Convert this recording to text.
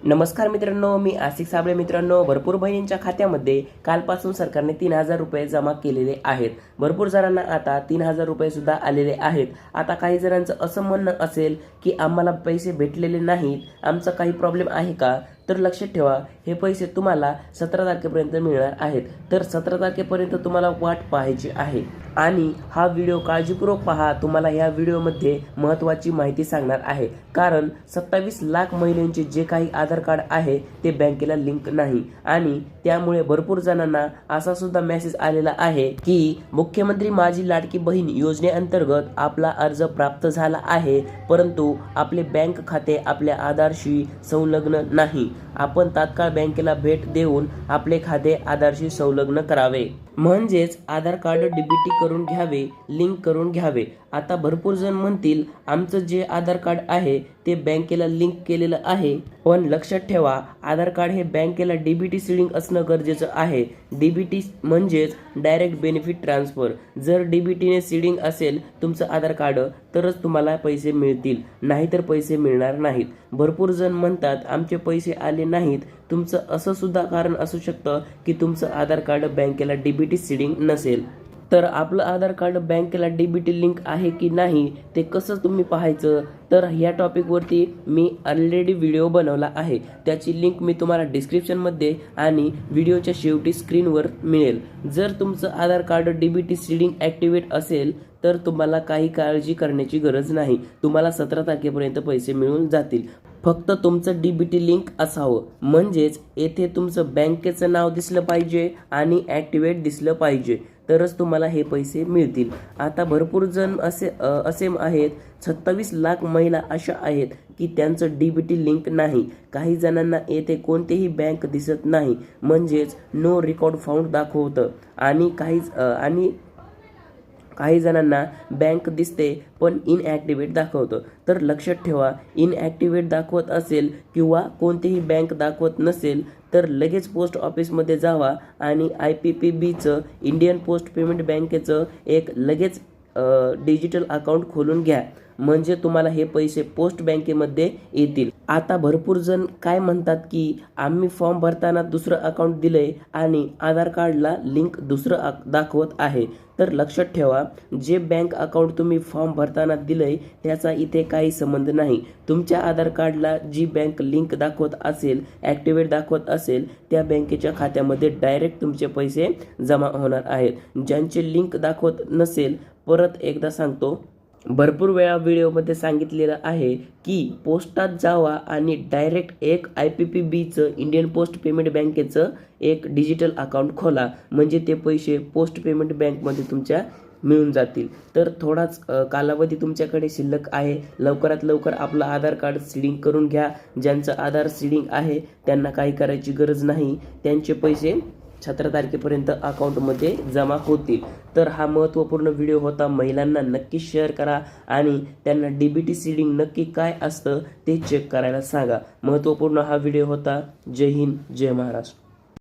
नमस्कार मित्रांनो, मी आसिक साबळे. मित्रांनो, भरपूर बहिणींच्या खात्यामध्ये कालपासून सरकारने 3,000 रुपये जमा केलेले आहेत. भरपूर जणांना आता 3,000 रुपये सुद्धा आलेले आहेत. आता काही जणांचं असं म्हणणं असेल की आम्हाला पैसे भेटलेले नाहीत, आमचा काही प्रॉब्लेम आहे का? तर लक्षात ठेवा, हे पैसे तुम्हाला 17 तारखेपर्यंत मिळणार आहेत. तर 17 तारखेपर्यंत तुम्हाला वाट पाहायची आहे आणि हा व्हिडिओ काळजीपूर्वक पहा. तुम्हाला या व्हिडिओमध्ये महत्त्वाची माहिती सांगणार आहे, कारण 27 लाख महिलांचे जे काही आधार कार्ड आहे ते बँकेला लिंक नाही आणि त्यामुळे भरपूर जणांना असा सुद्धा मेसेज आलेला आहे की मुख्यमंत्री माझी लाडकी बहीण योजनेअंतर्गत आपला अर्ज प्राप्त झाला आहे, परंतु आपले बँक खाते आपल्या आधारशी संलग्न नाही. आपण तात्काळ बँकेला भेट देऊन आपले खाते आधारशी संलग्न करावे, म्हणजेच आधार कार्ड डीबीटी करून घ्यावे, लिंक करून घ्यावे. आता भरपूर जण म्हणतील आमचं जे आधार कार्ड आहे ते बँकेला लिंक केलेलं आहे, पण लक्षात ठेवा, आधार कार्ड हे बँकेला डीबीटी सीडिंग असणं गरजेचं आहे. डीबीटी म्हणजेच डायरेक्ट बेनिफिट ट्रान्सफर. जर डीबीटीने सीडिंग असेल तुमचं आधार कार्ड तरच तुम्हाला पैसे मिळतील, नाहीतर पैसे मिळणार नाहीत. भरपूर जण म्हणतात आमचे पैसे आले नाहीत. तुमचं असं सुद्धा कारण असू शकतं की तुमचं आधार कार्ड बँकेला डीबीटी सीडिंग नसेल. तर आपलं आधार कार्ड बँकेला डीबीटी लिंक आहे की नाही ते कसं तुम्ही पाहायचं? तर ह्या टॉपिकवरती मी ऑलरेडी व्हिडिओ बनवला आहे, त्याची लिंक मी तुम्हाला डिस्क्रिप्शनमध्ये आणि व्हिडिओच्या शेवटी स्क्रीनवर मिळेल. जर तुमचं आधार कार्ड डीबीटी सीडिंग ॲक्टिवेट असेल तर तुम्हाला काही काळजी करण्याची गरज नाही. तुम्हाला 17 तारखेपर्यंत पैसे मिळून जातील. फक्त तुमचं डीबीटी लिंक असावं, म्हणजेच येथे तुमचं बँकेचं नाव दिसलं पाहिजे आणि ॲक्टिवेट दिसलं पाहिजे, तरच तुम्हाला हे पैसे मिळतील. आता भरपूर जण असे आहेत, 27 लाख महिला अशा आहेत की त्यांचं डीबीटी लिंक नाही. काही जणांना येथे कोणतेही बँक दिसत नाही, म्हणजेच नो रेकॉर्ड फाउंड दाखवतं आणि काही जणांना बँक दिसते पण इनॲक्टिवेट दाखवतं. तर लक्षात ठेवा, इनॲक्टिवेट दाखवत असेल किंवा कोणतीही बँक दाखवत नसेल तर लगेच पोस्ट ऑफिसमध्ये जावा आणि IPPBचं इंडियन पोस्ट पेमेंट बँकेचं एक लगेच डिजिटल अकाउंट खोलून घ्या, म्हणजे तुम्हाला हे पैसे पोस्ट बँकेमध्ये येतील. आता भरपूर जण काय म्हणतात की आम्ही फॉर्म भरताना दुसरं अकाउंट दिलंय आणि आधार कार्डला लिंक दुसरं दाखवत आहे. तर लक्षात ठेवा, जे बँक अकाउंट तुम्ही फॉर्म भरताना दिलंय त्याचा इथे काही संबंध नाही. तुमच्या आधार कार्डला जी बँक लिंक दाखवत असेल, ॲक्टिवेट दाखवत असेल, त्या बँकेच्या खात्यामध्ये डायरेक्ट तुमचे पैसे जमा होणार आहेत. ज्यांचे लिंक दाखवत नसेल, परत एकदा सांगतो, भरपूर वेळा व्हिडिओमध्ये सांगितलेलं आहे की पोस्टात जावा आणि डायरेक्ट एक IPPBचं इंडियन पोस्ट पेमेंट बँकेचं एक डिजिटल अकाउंट खोला, म्हणजे ते पैसे पोस्ट पेमेंट बँकमध्ये तुमच्या मिळून जातील. तर थोडाच कालावधी तुमच्याकडे शिल्लक आहे. लवकरात लवकर आपलं आधार कार्ड सीडिंग करून घ्या. ज्यांचं आधार सीडिंग आहे त्यांना काही करायची गरज नाही, त्यांचे पैसे 17 तारखेपर्यंत अकाउंटमध्ये जमा होतील. तर हा महत्त्वपूर्ण व्हिडिओ होता. महिलांना नक्की शेअर करा आणि त्यांना डीबीटी सीडिंग नक्की काय असतं ते चेक करायला सांगा. महत्त्वपूर्ण हा व्हिडिओ होता. जय हिंद, जय महाराष्ट्र.